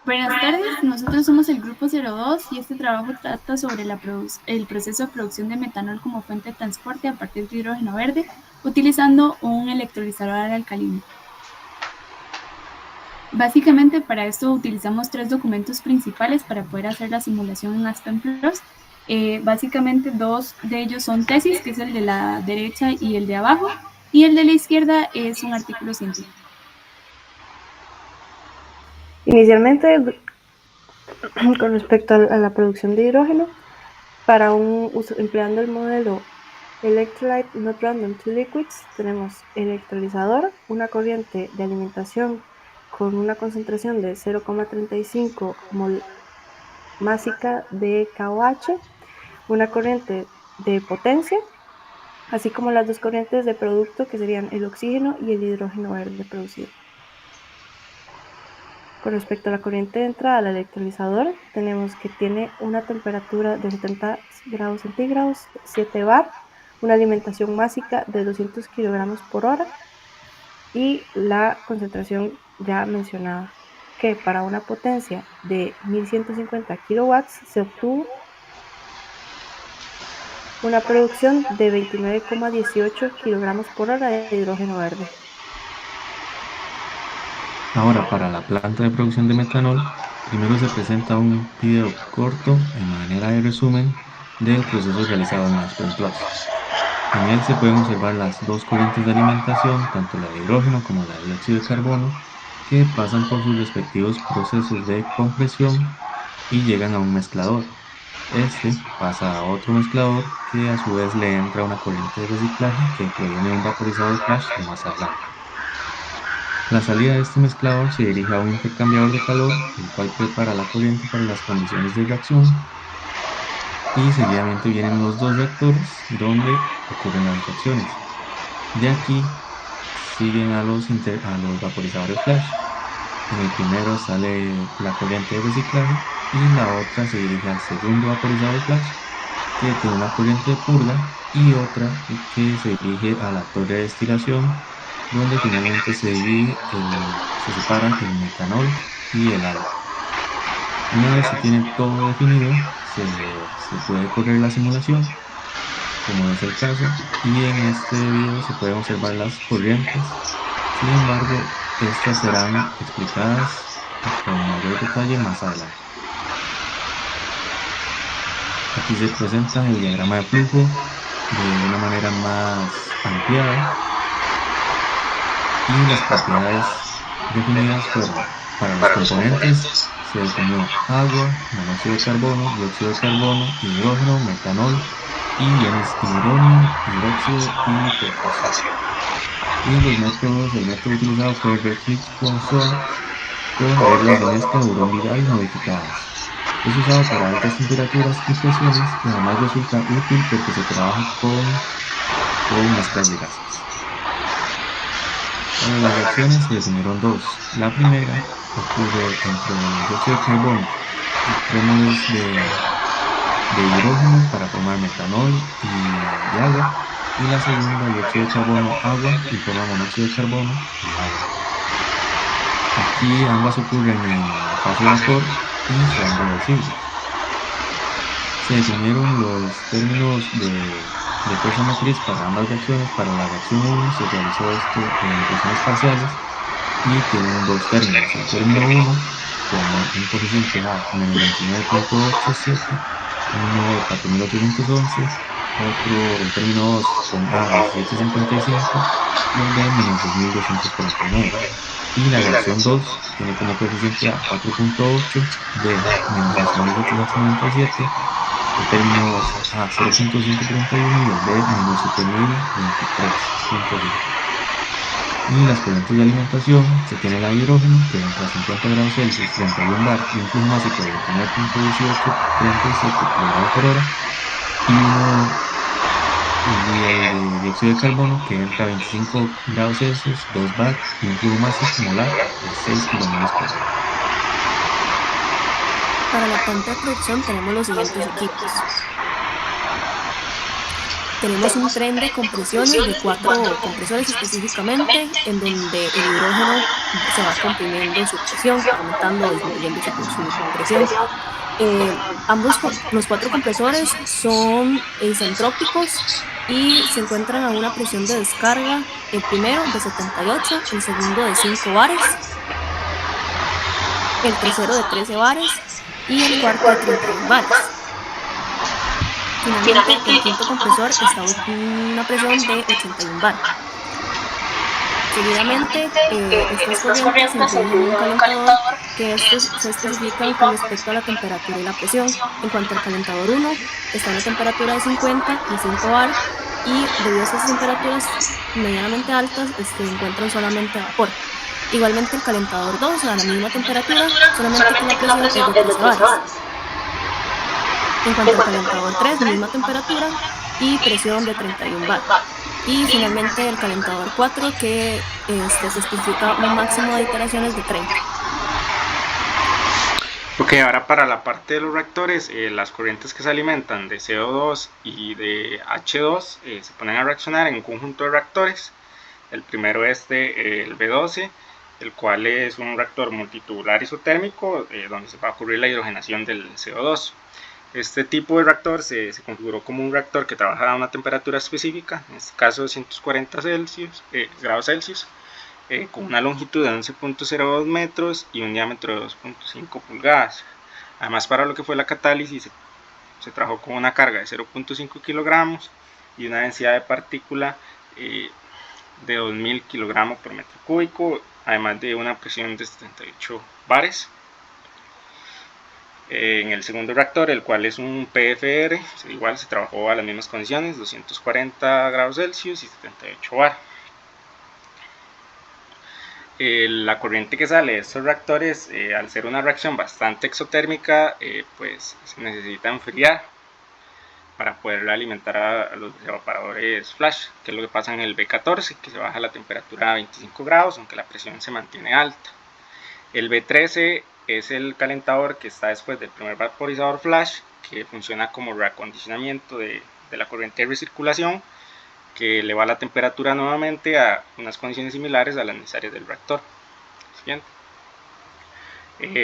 Buenas tardes, nosotros somos el Grupo 02 y este trabajo trata sobre el proceso de producción de metanol como fuente de transporte a partir de hidrógeno verde utilizando un electrolizador alcalino. Básicamente para esto utilizamos tres documentos principales para poder hacer la simulación en Aspen Plus. Básicamente dos de ellos son tesis, que es el de la derecha y el de abajo, y el de la izquierda es un artículo científico. Inicialmente, con respecto a la producción de hidrógeno, para un uso empleando el modelo Electrolyte Not Random to Liquids, tenemos electrolizador, una corriente de alimentación con una concentración de 0,35 mol másica de KOH, una corriente de potencia, así como las dos corrientes de producto que serían el oxígeno y el hidrógeno verde producido. Con respecto a la corriente de entrada al electrolizador, tenemos que tiene una temperatura de 70 grados centígrados, 7 bar, una alimentación másica de 200 kilogramos por hora y la concentración ya mencionada, que para una potencia de 1150 kilowatts se obtuvo una producción de 29,18 kilogramos por hora de hidrógeno verde. Ahora, para la planta de producción de metanol, primero se presenta un video corto en manera de resumen del proceso realizado en Aspen Plus. En él se pueden observar las dos corrientes de alimentación, tanto la de hidrógeno como la de dióxido de carbono, que pasan por sus respectivos procesos de compresión y llegan a un mezclador. Este pasa a otro mezclador que a su vez le entra una corriente de reciclaje que proviene de un vaporizador flash de más adelante. La salida de este mezclador se dirige a un intercambiador de calor, el cual prepara la corriente para las condiciones de reacción, y seguidamente vienen los dos reactores donde ocurren las reacciones. De aquí siguen a los vaporizadores flash. En el primero sale la corriente de reciclaje y la otra se dirige al segundo vaporizador flash, que tiene una corriente de purga, y otra que se dirige a la torre de destilación, donde finalmente se separa el metanol y el agua. Una vez se tiene todo definido, se puede correr la simulación, como es el caso, y en este video se pueden observar las corrientes. Sin embargo, estas serán explicadas con mayor detalle más adelante. Aquí se presenta el diagrama de flujo de una manera más ampliada, y las propiedades definidas fueron: para los componentes se definió agua, monóxido de carbono, dióxido de carbono, hidrógeno, metanol, y iones hidronio, hidróxido y potasio. Y los métodos, el método utilizado fue reflux con SOA con reglas de mezcla Hurón-Vidal modificadas. Es usado para altas temperaturas y presiones, y además resulta útil porque se trabaja con mezclas de gases. Para las reacciones se definieron dos. La primera ocurre entre el dióxido de carbono y 3 moles de hidrógeno para formar metanol y agua, y la segunda, dióxido de carbono, agua, y forma monóxido de carbono y agua. Aquí ambas ocurren en fase de vapor y son reversibles. Se definieron los términos de fuerza motriz para ambas reacciones. Para la reacción 1 se realizó esto en presiones parciales y tienen dos términos. El término 1 con un coeficiente A menos 29,87, uno de 4.811, otro, el término 2 con A 17,55 y el B menos 2.249. Y la reacción 2 tiene como coeficiente A 4,8, B menos 11.797, el término 2 a 0,131 y el B menos 7.023,5. Y las corrientes de alimentación, se tiene la de hidrógeno, que entra a 50 grados Celsius, 31 bar, y un flujo másico de 29,1837 kilogramos por hora, y el de dióxido de carbono, que entra a 25 grados Celsius, 2 bar, y un flujo másico molar de 6 kilomoles por hora. Para la planta de producción tenemos los siguientes equipos. tenemos un tren de compresiones de 4 compresores específicamente, en donde el hidrógeno se va comprimiendo su presión, aumentando o disminuyendo su compresión. Los 4 compresores son isentrópicos y se encuentran a una presión de descarga, el primero de 78, el segundo de 5 bares, el tercero de 13 bares y el cuarto de 31 bares. Finalmente, el quinto compresor está a una presión de 81 bar. Seguidamente, estas corrientes se incluyen en un calentador, que estos se especifican con respecto a la temperatura y la presión. En cuanto al calentador 1, está a una temperatura de 50 y 5 bar, y debido a estas temperaturas medianamente altas, se encuentran solamente vapor. Igualmente, el calentador 2, a la misma temperatura, solamente que la presión es de 13 bares. En cuanto al calentador 3, misma temperatura y presión de 31 bar. Y finalmente el calentador 4, que se especifica un máximo de iteraciones de 30. Ok, ahora para la parte de los reactores, las corrientes que se alimentan de CO2 y de H2 se ponen a reaccionar en un conjunto de reactores. El primero es el B12, el cual es un reactor multitubular isotérmico donde se va a ocurrir la hidrogenación del CO2. Este tipo de reactor se configuró como un reactor que trabaja a una temperatura específica, en este caso 240 grados Celsius, con una longitud de 11.02 metros y un diámetro de 2.5 pulgadas. Además, para lo que fue la catálisis, se trabajó con una carga de 0.5 kilogramos y una densidad de partícula de 2000 kilogramos por metro cúbico, además de una presión de 78 bares. En el segundo reactor, el cual es un PFR, igual se trabajó a las mismas condiciones, 240 grados Celsius y 78 bar. La corriente que sale de estos reactores, al ser una reacción bastante exotérmica, pues se necesita enfriar para poder alimentar a los evaporadores flash, que es lo que pasa en el B14, que se baja la temperatura a 25 grados, aunque la presión se mantiene alta. El B13 es el calentador que está después del primer vaporizador flash, que funciona como reacondicionamiento de la corriente de recirculación, que eleva la temperatura nuevamente a unas condiciones similares a las necesarias del reactor. Siguiente.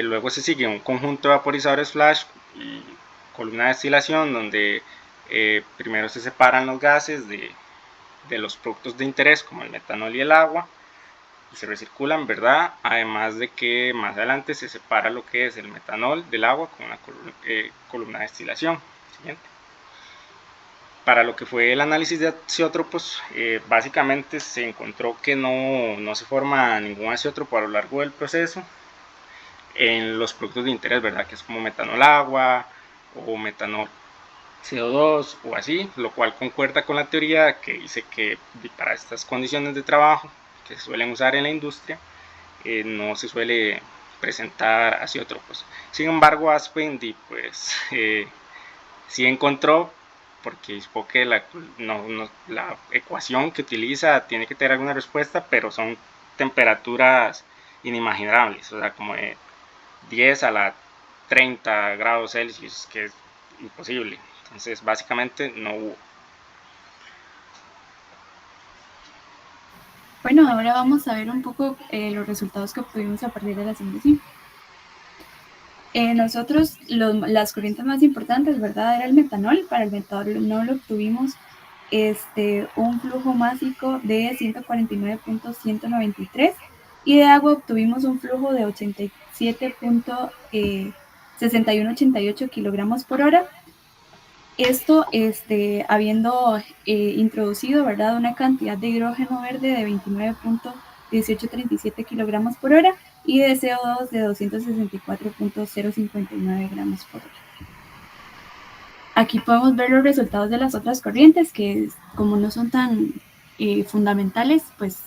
Luego se sigue un conjunto de vaporizadores flash y columna de destilación, donde primero se separan los gases de los productos de interés, como el metanol y el agua, y se recirculan, ¿verdad? Además de que más adelante se separa lo que es el metanol del agua con una columna de destilación. Siguiente. Para lo que fue el análisis de azeótropos, básicamente se encontró que no se forma ningún azeótropo a lo largo del proceso en los productos de interés, ¿verdad? Que es como metanol agua o metanol CO2 o así, lo cual concuerda con la teoría que dice que para estas condiciones de trabajo que se suelen usar en la industria, no se suele presentar azeótropos. Sin embargo, Aspen pues sí encontró, porque supongo que la ecuación que utiliza tiene que tener alguna respuesta, pero son temperaturas inimaginables, o sea, como de 10 a la 30 grados Celsius, que es imposible. Entonces, básicamente no hubo. Bueno, ahora vamos a ver un poco los resultados que obtuvimos a partir de la simulación. Nosotros, las corrientes más importantes, ¿verdad? Era el metanol. Para el metanol obtuvimos un flujo másico de 149.193 y de agua obtuvimos un flujo de 87.6188 kilogramos por hora. Esto habiendo introducido, ¿verdad?, una cantidad de hidrógeno verde de 29.1837 kilogramos por hora y de CO2 de 264.059 gramos por hora. Aquí podemos ver los resultados de las otras corrientes, que como no son tan fundamentales, pues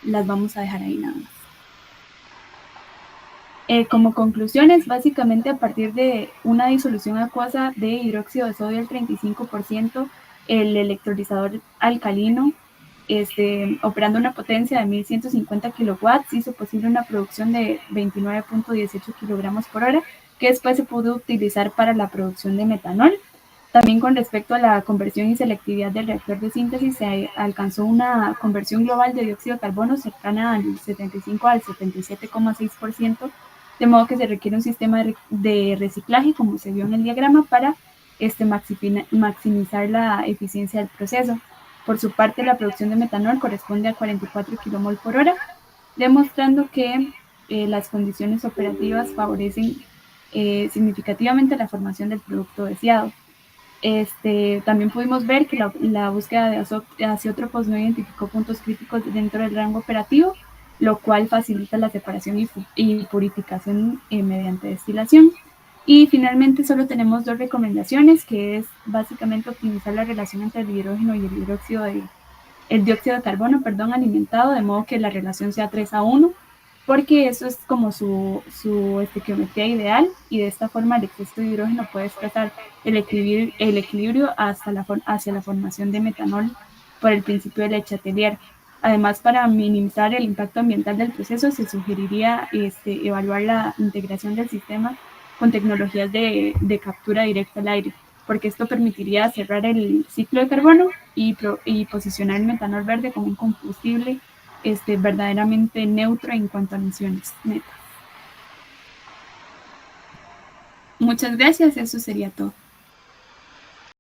las vamos a dejar ahí nada más. Como conclusiones, básicamente a partir de una disolución acuosa de hidróxido de sodio al 35%, el electrolizador alcalino, operando una potencia de 1150 kilowatts, hizo posible una producción de 29.18 kilogramos por hora, que después se pudo utilizar para la producción de metanol. También con respecto a la conversión y selectividad del reactor de síntesis, se alcanzó una conversión global de dióxido de carbono cercana al 75 al 77,6%, de modo que se requiere un sistema de reciclaje, como se vio en el diagrama, para maximizar la eficiencia del proceso. Por su parte, la producción de metanol corresponde a 44 kmol por hora, demostrando que las condiciones operativas favorecen significativamente la formación del producto deseado. También pudimos ver que la búsqueda de azeótropos no identificó puntos críticos dentro del rango operativo, lo cual facilita la separación y purificación mediante destilación. Y finalmente solo tenemos 2 recomendaciones, que es básicamente optimizar la relación entre el hidrógeno y el dióxido de carbono, alimentado, de modo que la relación sea 3:1, porque eso es como su estequiometría ideal, y de esta forma el exceso de hidrógeno puede expresar el equilibrio hacia la formación de metanol por el principio de Le Chatelier. Además, para minimizar el impacto ambiental del proceso, se sugeriría evaluar la integración del sistema con tecnologías de captura directa al aire, porque esto permitiría cerrar el ciclo de carbono y posicionar el metanol verde como un combustible verdaderamente neutro en cuanto a emisiones netas. Muchas gracias, eso sería todo.